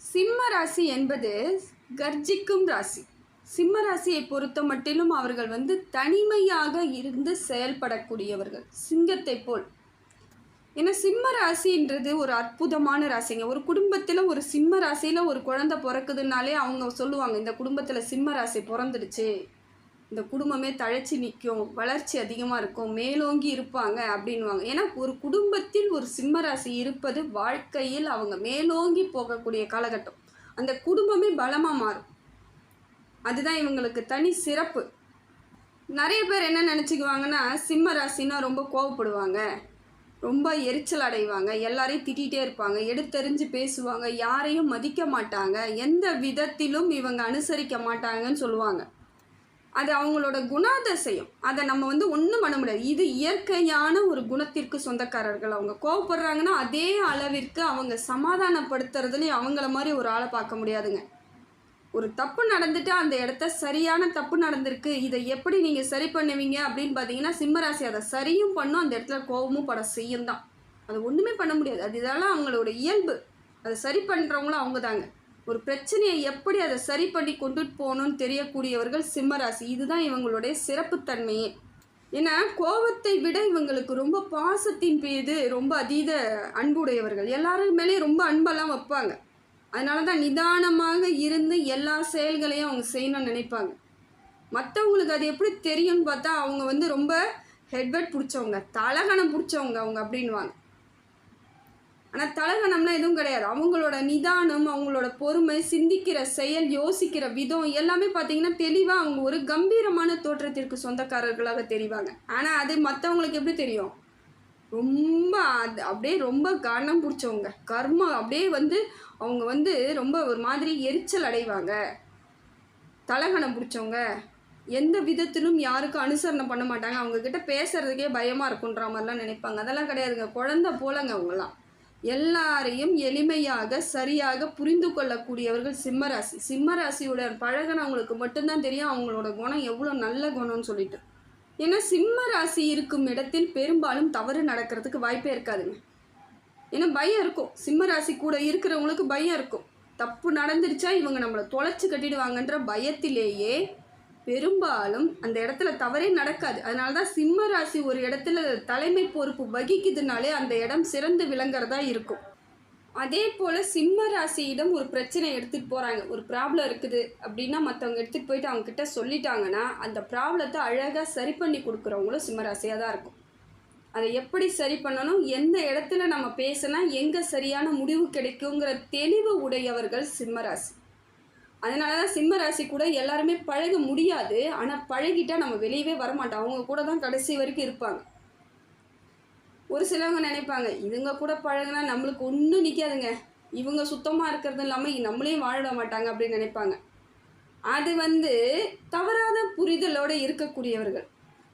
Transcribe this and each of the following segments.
சிம்ம ராசி என்பது கர்ஜிக்கும் ராசி. சிம்ம ராசியை பொறுத்த மட்டிலும் அவர்கள் தனிமையாக இருந்து செயல்படக்கூடியவர்கள், சிங்கத்தை போல். ஏன்னா சிம்ம ராசின்றது ஒரு அற்புதமான ராசிங்க. ஒரு குடும்பத்தில் ஒரு சிம்ம ராசியில் ஒரு குழந்தை பிறக்குதுனாலே அவங்க சொல்லுவாங்க, இந்த குடும்பத்தில் சிம்ம ராசி பிறந்துடுச்சு, இந்த குடும்பமே தழைச்சி நிற்கும், வளர்ச்சி அதிகமாக இருக்கும், மேலோங்கி இருப்பாங்க அப்படின்வாங்க. ஏன்னா ஒரு குடும்பத்தில் ஒரு சிம்ம ராசி இருப்பது வாழ்க்கையில் அவங்க மேலோங்கி போகக்கூடிய காலகட்டம். அந்த குடும்பமே பலமாக மாறும். அதுதான் இவங்களுக்கு தனி சிறப்பு. நிறைய பேர் என்ன நினச்சிக்குவாங்கன்னா, சிம்ம ராசின்னா ரொம்ப கோவப்படுவாங்க, ரொம்ப எரிச்சல் அடைவாங்க, எல்லாரையும் திட்டிகிட்டே இருப்பாங்க, எடுத்தெறிஞ்சு பேசுவாங்க, யாரையும் மதிக்க மாட்டாங்க, எந்த விதத்திலும் இவங்க அனுசரிக்க மாட்டாங்கன்னு சொல்லுவாங்க. அது அவங்களோட குணாதிசயம். அதை நம்ம ஒன்றும் பண்ண முடியாது. இது இயற்கையான ஒரு குணத்திற்கு சொந்தக்காரர்கள். அவங்க கோவப்படுறாங்கன்னா அதே அளவிற்கு அவங்க சமாதானப்படுத்துறதுலேயும் அவங்கள மாதிரி ஒரு ஆளை பார்க்க முடியாதுங்க. ஒரு தப்பு நடந்துட்டு அந்த இடத்த சரியான தப்பு நடந்திருக்கு, இதை எப்படி நீங்கள் சரி பண்ணுவீங்க அப்படின்னு பார்த்தீங்கன்னா, சிம்மராசி அதை சரியும் பண்ணும், அந்த இடத்துல கோபமும் பட செய்யும் தான். அது ஒன்றுமே பண்ண முடியாது. அது இதெல்லாம் அவங்களோட இயல்பு. அதை சரி பண்ணுறவங்களும் அவங்க தாங்க. ஒரு பிரச்சனையை எப்படி அதை சரி பண்ணி கொண்டுட்டு போகணும்னு தெரியக்கூடியவர்கள் சிம்மராசி. இதுதான் இவங்களுடைய சிறப்புத்தன்மையே. ஏன்னா கோபத்தை விட இவங்களுக்கு ரொம்ப பாசத்தின் மீது ரொம்ப அதீத அன்புடையவர்கள். எல்லாரும் மேலேயும் ரொம்ப அன்பெல்லாம் வைப்பாங்க. அதனால தான் நிதானமாக இருந்து எல்லா செயல்களையும் அவங்க செய்யணும்னு நினைப்பாங்க. மற்றவங்களுக்கு அது எப்படி தெரியும்னு பார்த்தா, அவங்க ரொம்ப ஹெட்வெட் பிடிச்சவங்க, தலகணம் பிடிச்சவங்க அவங்க அப்படின்வாங்க. ஆனால் தலகணம்லாம் எதுவும் கிடையாது. அவங்களோட நிதானம், அவங்களோட பொறுமை, சிந்திக்கிற செயல், யோசிக்கிற விதம் எல்லாமே பார்த்திங்கன்னா தெளிவாக அவங்க ஒரு கம்பீரமான தோற்றத்திற்கு சொந்தக்காரர்களாக தெரிவாங்க. ஆனால் அது மற்றவங்களுக்கு எப்படி தெரியும்? ரொம்ப அப்படியே ரொம்ப கனம் பிடிச்சவங்க, கர்மம் அப்படியே அவங்க ரொம்ப ஒரு மாதிரி எரிச்சல் அடைவாங்க, தலகணம் பிடிச்சவங்க, எந்த விதத்திலும் யாருக்கும் அனுசரணை பண்ண மாட்டாங்க, அவங்கக்கிட்ட பேசுகிறதுக்கே பயமாக இருக்குன்ற மாதிரிலாம் நினைப்பாங்க. அதெல்லாம் கிடையாதுங்க. குழந்தை போலங்க அவங்களாம். எல்லாரையும் எளிமையாக சரியாக புரிந்து கொள்ளக்கூடியவர்கள் சிம்மராசி. சிம்மராசியுடன் பழகினவங்களுக்கு மட்டும்தான் தெரியும் அவங்களோட குணம் எவ்வளோ நல்ல குணம்னு சொல்லிட்டு. ஏன்னா சிம்ம ராசி இருக்கும் இடத்தில் பெரும்பாலும் தவறு நடக்கிறதுக்கு வாய்ப்பே இருக்காதுங்க. ஏன்னா பயம் இருக்கும். சிம்ம ராசி கூட இருக்கிறவங்களுக்கு பயம் இருக்கும். தப்பு நடந்துருச்சா இவங்க நம்மளை தொலைச்சி கட்டிடுவாங்கன்ற பயத்திலேயே பெரும்பாலும் அந்த இடத்துல தவறே நடக்காது. அதனால தான் சிம்ம ராசி ஒரு இடத்துல தலைமை பொறுப்பு வகிக்குதுனாலே அந்த இடம் சிறந்து விளங்குறதா இருக்கும். அதே போல் சிம்ம ராசியிடம் ஒரு பிரச்சனை எடுத்துகிட்டு போகிறாங்க, ஒரு ப்ராப்ளம் இருக்குது அப்படின்னா மற்றவங்க எடுத்துகிட்டு போயிட்டு அவங்கக்கிட்ட சொல்லிட்டாங்கன்னா அந்த ப்ராப்ளத்தை அழகாக சரி பண்ணி கொடுக்குறவங்களும் சிம்ம ராசியாக தான் இருக்கும். அதை எப்படி சரி பண்ணணும், எந்த இடத்துல நம்ம பேசினா எங்கே சரியான முடிவு கிடைக்குங்கிற தெளிவு உடையவர்கள் சிம்ம ராசி. அதனால தான் சிம்ம ராசி கூட எல்லாருமே பழக முடியாது. ஆனால் பழகிட்டால் நம்ம வெளியவே வரமாட்டோம். அவங்க கூட தான் கடைசி வரைக்கும் இருப்பாங்க. ஒரு சிலவங்க நினைப்பாங்க, இதுங்க கூட பழகினா நம்மளுக்கு ஒன்றும் நிற்காதுங்க, இவங்க சுத்தமாக இருக்கிறது இல்லாமல் நம்மளையும் வாழ மாட்டாங்க அப்படின்னு நினைப்பாங்க. அது தவறாத புரிதலோடு இருக்கக்கூடியவர்கள்.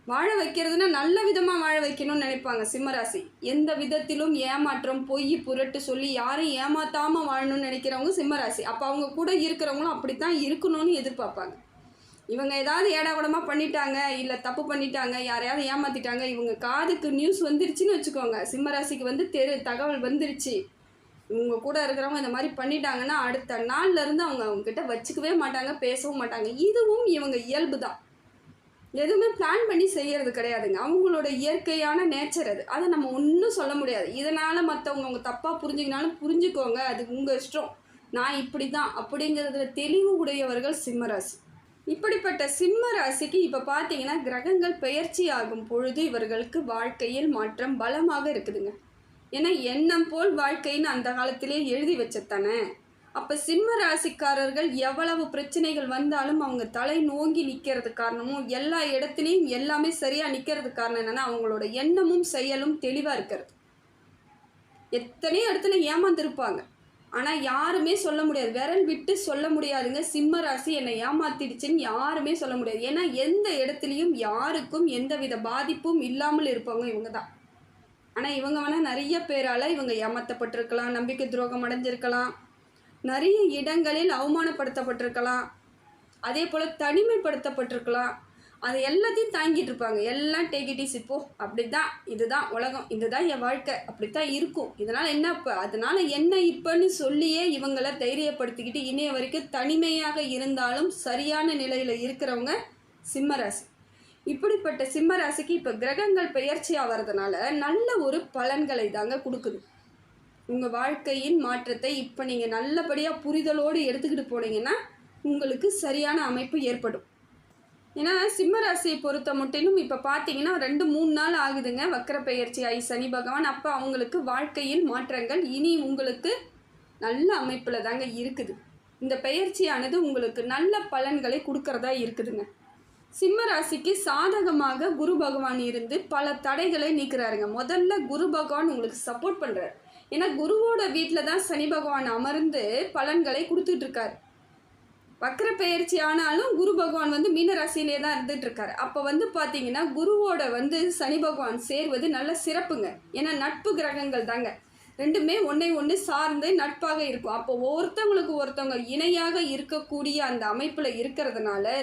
வாழ வைக்கிறதுனா நல்ல விதமாக வாழ வைக்கணும்னு நினைப்பாங்க சிம்மராசி. எந்த விதத்திலும் ஏமாற்றம், பொய், புரட்டு சொல்லி யாரையும் ஏமாற்றாமல் வாழணும்னு நினைக்கிறவங்க சிம்மராசி. அப்போ அவங்க கூட இருக்கிறவங்களும் அப்படித்தான் இருக்கணும்னு எதிர்பார்ப்பாங்க. இவங்க ஏதாவது ஏடாகூடமாக பண்ணிட்டாங்க, இல்லை தப்பு பண்ணிட்டாங்க, யாரையாவது ஏமாற்றிட்டாங்க, இவங்க காதுக்கு நியூஸ் வந்துருச்சுன்னு வச்சுக்கோங்க, சிம்மராசிக்கு தகவல் வந்துருச்சு, இவங்க கூட இருக்கிறவங்க இந்த மாதிரி பண்ணிட்டாங்கன்னா அடுத்த நாள்லேருந்து அவங்கக்கிட்ட வச்சுக்கவே மாட்டாங்க, பேசவும் மாட்டாங்க. இதுவும் இவங்க இயல்பு தான். எதுவுமே பிளான் பண்ணி செய்கிறது கிடையாதுங்க. அவங்களோட இயற்கையான நேச்சர் அது. அதை நம்ம ஒன்றும் சொல்ல முடியாது. இதனால் மற்றவங்க அவங்க தப்பாக புரிஞ்சுக்கினாலும் புரிஞ்சுக்கோங்க, அது உங்கள் இஷ்டம், நான் இப்படி தான் அப்படிங்கிறதுல தெளிவு உடையவர்கள் சிம்மராசி. இப்படிப்பட்ட சிம்ம ராசிக்கு இப்போ பார்த்தீங்கன்னா கிரகங்கள் பெயர்ச்சி ஆகும் பொழுது இவர்களுக்கு வாழ்க்கையில் மாற்றம் பலமாக இருக்குதுங்க. ஏன்னா எண்ணம் போல் வாழ்க்கைன்னு அந்த காலத்திலே எழுதி வச்சத்தானே. அப்போ சிம்ம ராசிக்காரர்கள் எவ்வளவு பிரச்சனைகள் வந்தாலும் அவங்க தலை நோங்கி நிற்கிறது காரணமும், எல்லா இடத்துலையும் எல்லாமே சரியாக நிற்கிறது காரணம் என்னென்னா அவங்களோட எண்ணமும் செயலும் தெளிவாக இருக்கிறது. எத்தனையோ இடத்துல ஏமாந்துருப்பாங்க, ஆனால் யாருமே சொல்ல முடியாது, விரல் விட்டு சொல்ல முடியாதுங்க, சிம்ம ராசி என்னை ஏமாத்திடுச்சுன்னு யாருமே சொல்ல முடியாது. ஏன்னா எந்த இடத்துலையும் யாருக்கும் எந்தவித பாதிப்பும் இல்லாமல் இருப்பாங்க இவங்க தான். ஆனால் இவங்க நிறைய பேரால் இவங்க ஏமாற்றப்பட்டிருக்கலாம், நம்பிக்கை துரோகம் அடைஞ்சிருக்கலாம், நிறைய இடங்களில் அவமானப்படுத்தப்பட்டிருக்கலாம், அதே போல் தனிமைப்படுத்தப்பட்டிருக்கலாம். அதை எல்லாத்தையும் தாங்கிட்டு இருப்பாங்க. எல்லாம் டேக் இட் ஈஸி போ, அப்படி தான், இதுதான் உலகம், இதுதான் என் வாழ்க்கை, அப்படித்தான் இருக்கும், இதனால் என்ன இப்போ, அதனால் என்ன இப்போன்னு சொல்லியே இவங்களை தைரியப்படுத்திக்கிட்டு இணைய வரைக்கும் தனிமையாக இருந்தாலும் சரியான நிலையில் இருக்கிறவங்க சிம்மராசி. இப்படிப்பட்ட சிம்மராசிக்கு இப்போ கிரகங்கள் பெயர்ச்சி ஆகிறதுனால நல்ல ஒரு பலன்களை தாங்க கொடுக்குது. உங்கள் வாழ்க்கையின் மாற்றத்தை இப்போ நீங்கள் நல்லபடியாக புரிதலோடு எடுத்துக்கிட்டு போனீங்கன்னா உங்களுக்கு சரியான அமைப்பு ஏற்படும். ஏன்னா சிம்மராசியை பொறுத்த மட்டிலும் இப்போ பார்த்தீங்கன்னா 2-3 நாள் ஆகுதுங்க வக்கர பெயர்ச்சி ஆகி சனி பகவான். அப்போ அவங்களுக்கு வாழ்க்கையில் மாற்றங்கள் இனி உங்களுக்கு நல்ல அமைப்பில் தாங்க இருக்குது. இந்த பெயர்ச்சியானது உங்களுக்கு நல்ல பலன்களை கொடுக்கறதா இருக்குதுங்க. சிம்மராசிக்கு சாதகமாக குரு பகவான் இருந்து பல தடைகளை நீக்கிறாருங்க. முதல்ல குரு பகவான் உங்களுக்கு சப்போர்ட் பண்ணுறாரு. ஏன்னா குருவோட வீட்டில் தான் சனி பகவான் அமர்ந்து பலன்களை கொடுத்துட்டு இருக்காரு. வக்கர பெயர்ச்சி ஆனாலும் குரு பகவான் வந்து மீனராசியிலே தான் இருந்துட்டு இருக்காரு. அப்போ வந்து பார்த்தீங்கன்னா குருவோட வந்து சனி பகவான் சேர்வது நல்ல சிறப்புங்க. ஏன்னா நட்பு கிரகங்கள் தாங்க, ரெண்டுமே ஒன்றை ஒன்று சார்ந்து நட்பாக இருக்கும். அப்போ ஒருத்தவங்களுக்கு ஒருத்தவங்க இணையாக இருக்கக்கூடிய அந்த அமைப்பில் இருக்கிறதுனால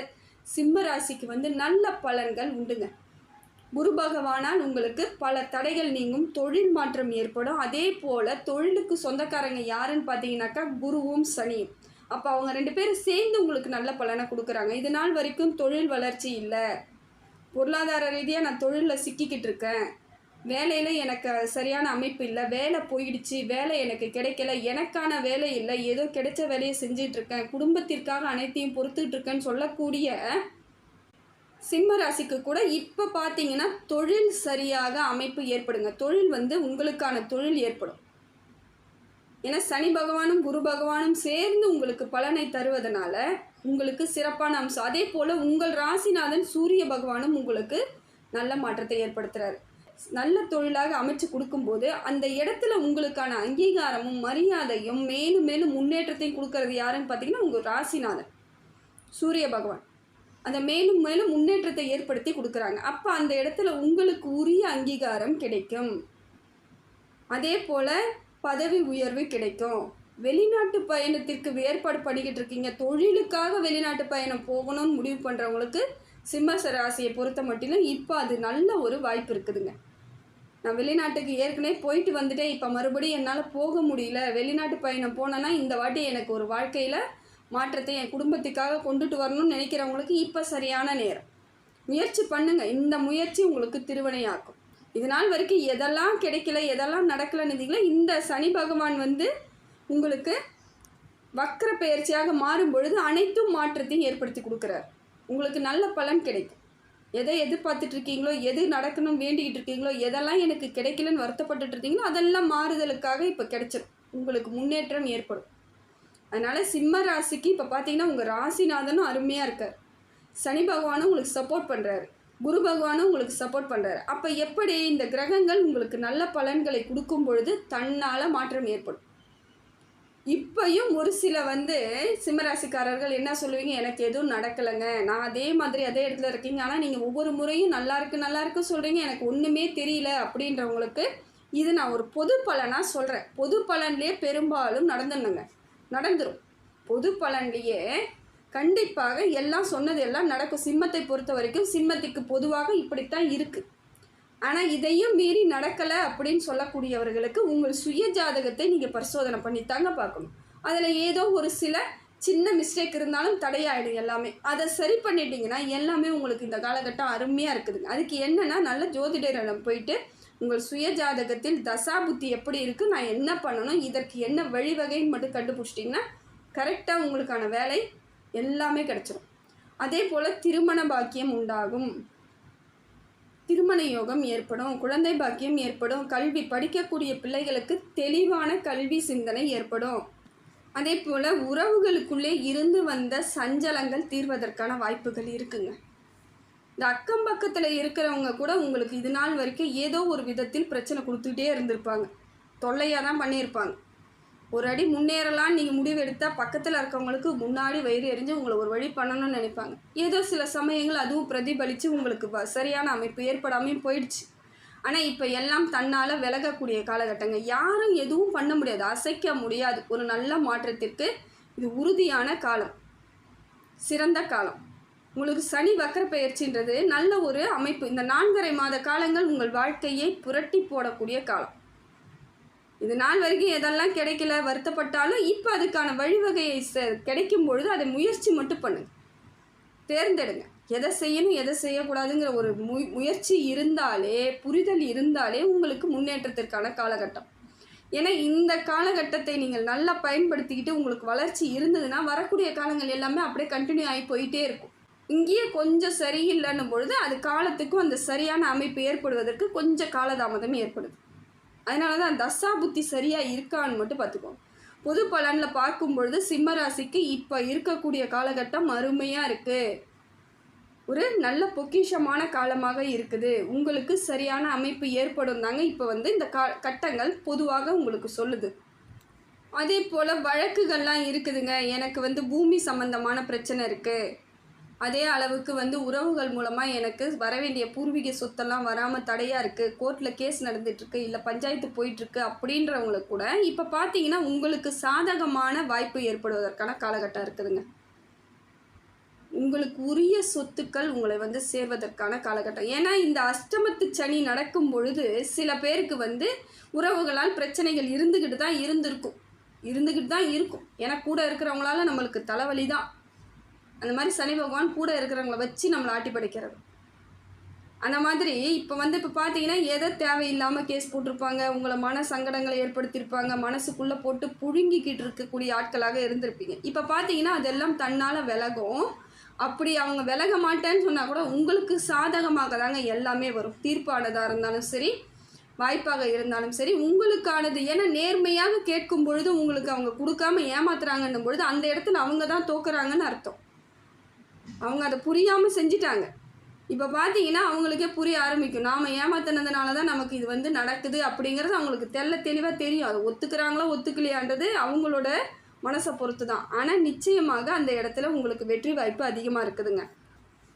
சிம்ம ராசிக்கு வந்து நல்ல பலன்கள் உண்டுங்க. குரு பகவானால் உங்களுக்கு பல தடைகள் நீங்கும், தொழில் மாற்றம் ஏற்படும். அதே போல் தொழிலுக்கு சொந்தக்காரங்க யாருன்னு பார்த்தீங்கன்னாக்கா குருவும் சனியும். அப்போ அவங்க 2 பேரும் சேர்ந்து உங்களுக்கு நல்ல பலனை கொடுக்குறாங்க. இது நாள் வரைக்கும் தொழில் வளர்ச்சி இல்லை, பொருளாதார ரீதியாக நான் தொழிலில் சிக்கிக்கிட்டு இருக்கேன், வேலையில் எனக்கு சரியான அமைப்பு இல்லை, வேலை போயிடுச்சு, வேலை எனக்கு கிடைக்கல, எனக்கான வேலை இல்லை, ஏதோ கிடைச்ச வேலையை செஞ்சிட்ருக்கேன், குடும்பத்திற்காக அனைத்தையும் பொறுத்துக்கிட்டு இருக்கேன்னு சொல்லக்கூடிய சிம்ம ராசிக்கு கூட இப்போ பார்த்தீங்கன்னா தொழில் சரியாக அமைப்பு ஏற்படுங்க. தொழில் வந்து உங்களுக்கான தொழில் ஏற்படும். ஏன்னா சனி பகவானும் குரு பகவானும் சேர்ந்து உங்களுக்கு பலனை தருவதனால உங்களுக்கு சிறப்பான அம்சம். அதே போல் உங்கள் ராசிநாதன் சூரிய பகவானும் உங்களுக்கு நல்ல மாற்றத்தை ஏற்படுத்துகிறார். நல்ல தொழிலாக அமைச்சு கொடுக்கும்போது அந்த இடத்துல உங்களுக்கான அங்கீகாரமும் மரியாதையும் மேலும் மேலும் முன்னேற்றத்தையும் கொடுக்கறது யாருன்னு பார்த்தீங்கன்னா உங்கள் ராசிநாதன் சூரிய பகவான். அந்த மேலும் மேலும் முன்னேற்றத்தை ஏற்படுத்தி கொடுக்குறாங்க. அப்போ அந்த இடத்துல உங்களுக்கு உரிய அங்கீகாரம் கிடைக்கும். அதே போல் பதவி உயர்வு கிடைக்கும். வெளிநாட்டு பயணத்திற்கு ஏற்பாடு பண்ணிக்கிட்டு இருக்கீங்க, தொழிலுக்காக வெளிநாட்டு பயணம் போகணும்னு முடிவு பண்ணுறவங்களுக்கு சிம்ம ராசியை பொறுத்த மட்டிலும் இப்போ அது நல்ல ஒரு வாய்ப்பு இருக்குதுங்க. நான் வெளிநாட்டுக்கு ஏற்கனவே போயிட்டு வந்துட்டேன், இப்போ மறுபடியும் என்னால் போக முடியல, வெளிநாட்டு பயணம் போனேன்னா இந்த வாட்டி எனக்கு ஒரு வாழ்க்கையில் மாற்றத்தை என் குடும்பத்துக்காக கொண்டுட்டு வரணும்னு நினைக்கிறவங்களுக்கு இப்போ சரியான நேரம். முயற்சி பண்ணுங்கள். இந்த முயற்சி உங்களுக்கு திருவினையாக்கும். இது நாள் வரைக்கும் எதெல்லாம் கிடைக்கல, எதெல்லாம் நடக்கலைன்னு இருந்தீங்களோ இந்த சனி பகவான் வந்து உங்களுக்கு வக்கர பெயர்ச்சியாக மாறும் பொழுது அனைத்தும் மாற்றத்தையும் ஏற்படுத்தி கொடுக்குறார். உங்களுக்கு நல்ல பலன் கிடைக்கும். எதை எதிர்பார்த்துட்டு இருக்கீங்களோ, எது நடக்கணும் வேண்டிக்கிட்டு இருக்கீங்களோ, எதெல்லாம் எனக்கு கிடைக்கலன்னு வருத்தப்பட்டுட்டு இருக்கீங்களோ அதெல்லாம் மாறுதலுக்காக இப்போ கிடைச்சிடும். உங்களுக்கு முன்னேற்றம் ஏற்படும். அதனால் சிம்ம ராசிக்கு இப்போ பார்த்தீங்கன்னா உங்கள் ராசிநாதனும் அருமையாக இருக்கார், சனி பகவானும் உங்களுக்கு சப்போர்ட் பண்ணுறாரு, குரு பகவானும் உங்களுக்கு சப்போர்ட் பண்ணுறாரு. அப்போ எப்படி இந்த கிரகங்கள் உங்களுக்கு நல்ல பலன்களை கொடுக்கும் பொழுது தன்னால் மாற்றம் ஏற்படும். இப்பையும் ஒரு சில வந்து சிம்மராசிக்காரர்கள் என்ன சொல்லுவீங்க, எனக்கு எதுவும் நடக்கலைங்க, நான் அதே மாதிரி அதே இடத்துல இருக்கீங்க, ஆனால் நீங்கள் ஒவ்வொரு முறையும் நல்லா இருக்கு சொல்கிறீங்க, எனக்கு ஒன்றுமே தெரியல அப்படின்றவங்களுக்கு இது நான் ஒரு பொது பலனாக சொல்கிறேன். பொது பலன்லேயே பெரும்பாலும் நடந்துடும். பொது பலன்லேயே கண்டிப்பாக எல்லாம் சொன்னது எல்லாம் நடக்கும். சிம்மத்தை பொறுத்த வரைக்கும் சிம்மத்துக்கு பொதுவாக இப்படித்தான் இருக்குது. ஆனால் இதையும் மீறி நடக்கலை அப்படின்னு சொல்லக்கூடியவர்களுக்கு உங்கள் சுய ஜாதகத்தை நீங்கள் பரிசோதனை பண்ணித்தாங்க பார்க்கணும். அதில் ஏதோ ஒரு சில சின்ன மிஸ்டேக் இருந்தாலும் தடையாயிடும். எல்லாமே அதை சரி பண்ணிட்டீங்கன்னா எல்லாமே உங்களுக்கு இந்த காலகட்டம் அருமையாக இருக்குதுங்க. அதுக்கு என்னென்னா நல்ல ஜோதிடரிடம் போயிட்டு உங்கள் சுய ஜாதகத்தில் தசாபுத்தி எப்படி இருக்குது, நான் என்ன பண்ணணும், இதற்கு என்ன வழிவகைன்னு மட்டும் கண்டுபிடிச்சிட்டிங்கன்னா கரெக்டாக உங்களுக்கான வேலை எல்லாமே கிடச்சிடும். அதே போல் திருமண பாக்கியம் உண்டாகும், திருமண யோகம் ஏற்படும், குழந்தை பாக்கியம் ஏற்படும், கல்வி படிக்கக்கூடிய பிள்ளைகளுக்கு தெளிவான கல்வி சிந்தனை ஏற்படும். அதே போல் உறவுகளுக்குள்ளே இருந்து வந்த சஞ்சலங்கள் தீர்வதற்கான வாய்ப்புகள் இருக்குங்க. இந்த அக்கம் பக்கத்தில் இருக்கிறவங்க கூட உங்களுக்கு இது நாள் வரைக்கும் ஏதோ ஒரு விதத்தில் பிரச்சனை கொடுத்துக்கிட்டே இருந்திருப்பாங்க, தொல்லையாக தான் பண்ணியிருப்பாங்க. ஒரு அடி முன்னேறலான்னு நீங்கள் முடிவு எடுத்தால் பக்கத்தில் இருக்கவங்களுக்கு முன்னாடி வயிறு எரிஞ்சு உங்களை ஒரு வழி பண்ணணும்னு நினைப்பாங்க. ஏதோ சில சமயங்கள் அதுவும் பிரதிபலித்து உங்களுக்கு சரியான அமைப்பு ஏற்படாமையும் போயிடுச்சு. ஆனால் இப்போ எல்லாம் தன்னால் விலகக்கூடிய காலகட்டங்க. யாரும் எதுவும் பண்ண முடியாது, அசைக்க முடியாது. ஒரு நல்ல மாற்றத்திற்கு இது உறுதியான காலம், சிறந்த காலம். உங்களுக்கு சனி வக்கர பெயர்ச்சின்றது நல்ல ஒரு அமைப்பு. இந்த 4.5 மாத காலங்கள் உங்கள் வாழ்க்கையை புரட்டி போடக்கூடிய காலம். இது நாள் வரைக்கும் எதெல்லாம் கிடைக்கல வருத்தப்பட்டாலும் இப்போ அதுக்கான வழிவகையை கிடைக்கும் பொழுது அதை முயற்சி மட்டும் பண்ணுங்க, தேர்ந்தெடுங்க. எதை செய்யணும் எதை செய்யக்கூடாதுங்கிற ஒரு முயற்சி இருந்தாலே, புரிதல் இருந்தாலே உங்களுக்கு முன்னேற்றத்திற்கான காலகட்டம். ஏன்னா இந்த காலகட்டத்தை நீங்கள் நல்லா பயன்படுத்திக்கிட்டு உங்களுக்கு வளர்ச்சி இருந்ததுன்னா வரக்கூடிய காலங்கள் எல்லாமே அப்படியே கண்டினியூ ஆகி போயிட்டே இருக்கும். இங்கேயே கொஞ்சம் சரியில்லைன்னும் பொழுது அது காலத்துக்கும் அந்த சரியான அமைப்பு ஏற்படுவதற்கு கொஞ்சம் காலதாமதம் ஏற்படுது. அதனால தான் தசா புத்தி சரியாக இருக்கான்னு மட்டும் பார்த்துக்கோங்க. பொது பலனில் பார்க்கும் பொழுது சிம்ம ராசிக்கு இப்போ இருக்கக்கூடிய காலகட்டம் அருமையாக இருக்குது, ஒரு நல்ல பொக்கிஷமான காலமாக இருக்குது, உங்களுக்கு சரியான அமைப்பு ஏற்படும் தாங்க இப்போ இந்த கட்டங்கள் பொதுவாக உங்களுக்கு சொல்லுது. அதே போல் வழக்குகள்லாம் இருக்குதுங்க. எனக்கு பூமி சம்பந்தமான பிரச்சனை இருக்குது, அதே அளவுக்கு உறவுகள் மூலமாக எனக்கு வர வேண்டிய பூர்வீக சொத்தெல்லாம் வராமல் தடையாக இருக்குது, கோர்ட்டில் கேஸ் நடந்துகிட்ருக்கு, இல்லை பஞ்சாயத்து போயிட்டுருக்கு அப்படின்றவங்களுக்கு கூட இப்போ பார்த்தீங்கன்னா உங்களுக்கு சாதகமான வாய்ப்பு ஏற்படுவதற்கான காலகட்டம் இருக்குதுங்க. உங்களுக்கு உரிய சொத்துக்கள் உங்களை சேர்வதற்கான காலகட்டம். ஏன்னா இந்த அஷ்டமத்து சனி நடக்கும் பொழுது சில பேருக்கு உறவுகளால் பிரச்சனைகள் இருந்துக்கிட்டு தான் இருக்கும். ஏன்னா கூட இருக்கிறவங்களால நம்மளுக்கு தலைவலி தான். அந்த மாதிரி சனி பகவான் கூட இருக்கிறவங்கள வச்சு நம்மளை ஆட்டி படைக்கிறது. அந்த மாதிரி இப்போ பார்த்தீங்கன்னா எதை தேவையில்லாமல் கேஸ் போட்டிருப்பாங்க, உங்களை மன சங்கடங்களை ஏற்படுத்தியிருப்பாங்க, மனசுக்குள்ளே போட்டு புழுங்கிக்கிட்டு இருக்கக்கூடிய ஆட்களாக இருந்திருப்பீங்க. இப்போ பார்த்தீங்கன்னா அதெல்லாம் தன்னால் விலகும். அப்படி அவங்க விலக மாட்டேன்னு சொன்னால் கூட உங்களுக்கு சாதகமாக தாங்க எல்லாமே வரும். தீர்ப்பானதாக இருந்தாலும் சரி, வாய்ப்பாக இருந்தாலும் சரி, உங்களுக்கானது. ஏன்னா நேர்மையாக கேட்கும் பொழுது உங்களுக்கு அவங்க கொடுக்காம ஏமாத்துறாங்கன்னும் பொழுது அந்த இடத்துல அவங்க தான் தோக்குறாங்கன்னு அர்த்தம். அவங்க அதை புரியாமல் செஞ்சிட்டாங்க. இப்போ பார்த்தீங்கன்னா அவங்களுக்கே புரிய ஆரம்பிக்கும், நாம் ஏமாத்தினதுனால தான் நமக்கு இது நடக்குது அப்படிங்கிறது அவங்களுக்கு தெளிவாக தெரியும். அதை ஒத்துக்கிறாங்களோ ஒத்துக்கலையான்றது அவங்களோட மனசை பொறுத்து தான். ஆனால் நிச்சயமாக அந்த இடத்துல உங்களுக்கு வெற்றி வாய்ப்பு அதிகமாக இருக்குதுங்க.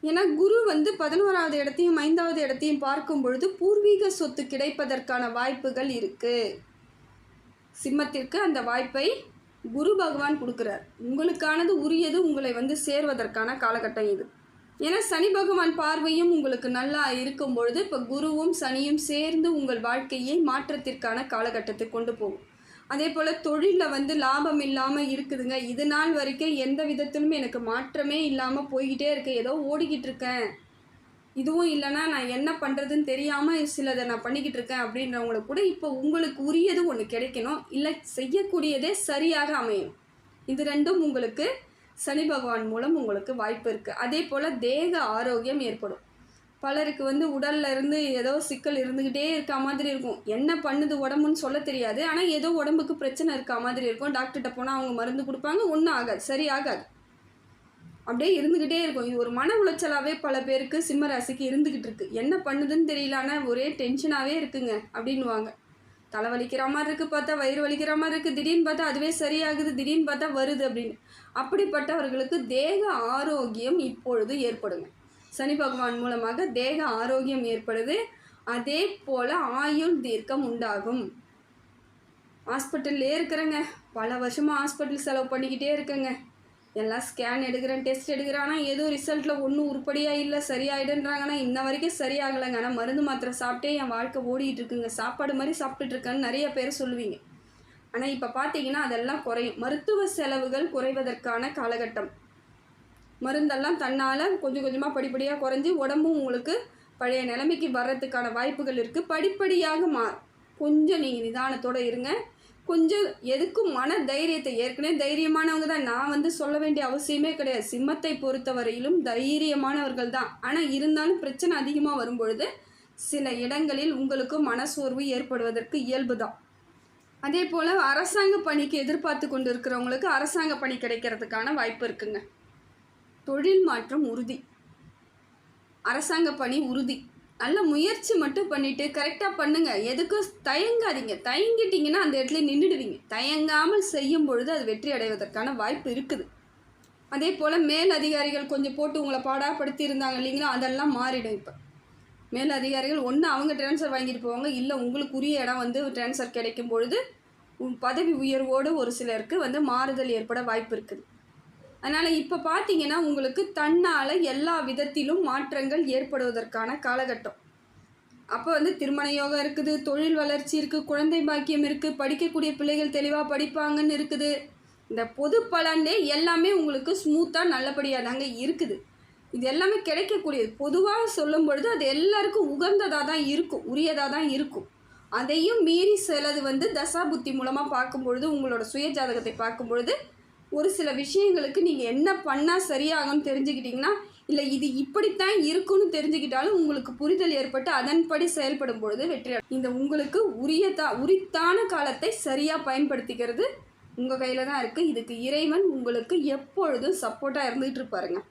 ஏன்னா குரு 11வது இடத்தையும் 5வது இடத்தையும் பார்க்கும் பொழுது பூர்வீக சொத்து கிடைப்பதற்கான வாய்ப்புகள் இருக்குது. சிம்மத்திற்கு அந்த வாய்ப்பை குரு பகவான் கொடுக்குறார். உங்களுக்கானது உரியது உங்களை சேர்வதற்கான காலகட்டம் இது. ஏன்னா சனி பகவான் பார்வையும் உங்களுக்கு நல்லா இருக்கும் பொழுது இப்போ குருவும் சனியும் சேர்ந்து உங்கள் வாழ்க்கையை மாற்றத்திற்கான காலகட்டத்துக்கு கொண்டு போகும். அதே போல் தொழிலில் லாபம் இல்லாமல் இருக்குதுங்க, இது நாள் வரைக்கும் எந்த விதத்திலும் எனக்கு மாற்றமே இல்லாமல் போய்கிட்டே இருக்கேன், ஏதோ ஓடிக்கிட்டு இருக்கேன், இதுவும் இல்லைன்னா நான் என்ன பண்ணுறதுன்னு தெரியாமல் சிலதை நான் பண்ணிக்கிட்டு இருக்கேன் அப்படின்றவங்களுக்கு கூட இப்போ உங்களுக்கு உரியது ஒன்று கிடைக்கணும், இல்லை செய்யக்கூடியதே சரியாக அமையணும். இது ரெண்டும் உங்களுக்கு சனி பகவான் மூலம் உங்களுக்கு வாய்ப்பு இருக்குது. அதே போல் தேக ஆரோக்கியம் ஏற்படும். பலருக்கு உடலில் இருந்து ஏதோ சிக்கல் இருந்துக்கிட்டே இருக்கா மாதிரி இருக்கும். என்ன பண்ணுது உடம்புன்னு சொல்ல தெரியாது, ஆனால் ஏதோ உடம்புக்கு பிரச்சனை இருக்கா மாதிரி இருக்கும். டாக்டர்கிட்ட போனால் அவங்க மருந்து கொடுப்பாங்க, ஒன்றும் ஆகாது, சரி ஆகாது, அப்படியே இருந்துக்கிட்டே இருக்கும். இது ஒரு மன உளைச்சலாகவே பல பேருக்கு சிம்ம ராசிக்கு இருந்துக்கிட்டு இருக்குது. என்ன பண்ணுதுன்னு தெரியல, ஆனால் ஒரே டென்ஷனாகவே இருக்குங்க அப்படின்வாங்க. தலை வலிக்கிற மாதிரி இருக்குது, பார்த்தா வயிறு வலிக்கிற மாதிரி இருக்குது, திடீர்னு பார்த்தா அதுவே சரியாகுது, திடீர்னு பார்த்தா வருது அப்படின்னு. அப்படிப்பட்டவர்களுக்கு தேக ஆரோக்கியம் இப்பொழுது ஏற்படுங்க. சனி பகவான் மூலமாக தேக ஆரோக்கியம் ஏற்படுது. அதே போல் ஆயுள் தீர்க்கம் உண்டாகும். ஹாஸ்பிட்டல்லே இருக்கிறேங்க, பல வருஷமாக ஹாஸ்பிட்டல் செலவு பண்ணிக்கிட்டே இருக்கேங்க, எல்லாம் ஸ்கேன் எடுக்கிறேன், டெஸ்ட் எடுக்கிறேன், ஆனால் ஏதோ ரிசல்ட்டில் ஒன்றும் உருப்படியாக இல்லை, சரியாயிடுன்றாங்கன்னா இன்ன வரைக்கும் சரியாகலைங்க. ஆனால் மருந்து மாத்திரை சாப்பிட்டே என் வாழ்க்கை ஓடிட்டு இருக்குங்க, சாப்பாடு மாதிரி சாப்பிட்டுட்ருக்கேன்னு நிறைய பேர் சொல்லுவீங்க. ஆனால் இப்போ பார்த்தீங்கன்னா அதெல்லாம் குறையும். மருத்துவ செலவுகள் குறைவதற்கான காலகட்டம். மருந்தெல்லாம் தன்னால் கொஞ்சம் கொஞ்சமாக படிப்படியாக குறைஞ்சி உடம்பும் உங்களுக்கு பழைய நிலைமைக்கு வர்றதுக்கான வாய்ப்புகள் இருக்குது. படிப்படியாக கொஞ்சம் நீங்கள் நிதானத்தோடு இருங்க. கொஞ்சம் எதுக்கும் மன தைரியத்தை, ஏற்கனவே தைரியமானவங்க தான், நான் சொல்ல வேண்டிய அவசியமே கிடையாது. சிம்மத்தை பொறுத்தவரையிலும் தைரியமானவர்கள் தான். ஆனால் இருந்தாலும் பிரச்சனை அதிகமாக வரும்பொழுது சில இடங்களில் உங்களுக்கு மனசோர்வு ஏற்படுவதற்கு இயல்பு தான். அதே போல் அரசாங்க பணிக்கு எதிர்பார்த்து கொண்டு இருக்கிறவங்களுக்கு அரசாங்க பணி கிடைக்கிறதுக்கான வாய்ப்பு இருக்குங்க. தொழில் மாற்றம் உறுதி, அரசாங்க பணி உறுதி. நல்ல முயற்சி மட்டும் பண்ணிவிட்டு கரெக்டாக பண்ணுங்கள். எதுக்கும் தயங்காதீங்க. தயங்கிட்டிங்கன்னா அந்த இடத்துல நின்றுடுவீங்க. தயங்காமல் செய்யும் பொழுது அது வெற்றி அடைவதற்கான வாய்ப்பு இருக்குது. அதே போல் மேல் அதிகாரிகள் கொஞ்சம் போட்டு உங்களை பாடாப்படுத்தி இருந்தாங்க இல்லைங்களா, அதெல்லாம் மாறிடும். இப்போ மேல் அதிகாரிகள் ஒன்று அவங்க ட்ரான்ஸ்ஃபர் வாங்கிட்டு போவாங்க, இல்லை உங்களுக்கு உரிய இடம் ட்ரான்ஸ்ஃபர் கிடைக்கும் பொழுது பதவி உயர்வோடு ஒரு சிலருக்கு மாறுதல் ஏற்பட வாய்ப்பு இருக்குது. அதனால் இப்போ பார்த்தீங்கன்னா உங்களுக்கு தன்னால் எல்லா விதத்திலும் மாற்றங்கள் ஏற்படுவதற்கான காலகட்டம். அப்போ வந்து திருமண யோகம் இருக்குது, தொழில் வளர்ச்சி இருக்குது, குழந்தை பாக்கியம் இருக்குது, படிக்கக்கூடிய பிள்ளைகள் தெளிவாக படிப்பாங்கன்னு இருக்குது. இந்த பொது பலனே எல்லாமே உங்களுக்கு ஸ்மூத்தாக நல்லபடியாக தாங்க இருக்குது. இது எல்லாமே கிடைக்கக்கூடியது. பொதுவாக சொல்லும் பொழுது அது எல்லாருக்கும் உகந்ததாக தான் இருக்கும், உரியதாக தான் இருக்கும். அதையும் மீறி சிலது வந்து தசாபுத்தி மூலமாக பார்க்கும்பொழுது, உங்களோட சுய ஜாதகத்தை பார்க்கும் பொழுது ஒரு சில விஷயங்களுக்கு நீங்கள் என்ன பண்ணால் சரியாகும்னு தெரிஞ்சுக்கிட்டிங்கன்னா, இல்லை இது இப்படித்தான் இருக்குன்னு தெரிஞ்சுக்கிட்டாலும் உங்களுக்கு புரிதல் ஏற்பட்டு அதன்படி செயல்படும் பொழுது வெற்றி. இந்த உங்களுக்கு உரித்தான காலத்தை சரியாக பயன்படுத்திக்கிறது உங்கள் கையில் தான் இருக்குது. இதுக்கு இறைவன் உங்களுக்கு எப்பொழுதும் சப்போர்ட்டாக இருந்துகிட்டு இருப்பாருங்க.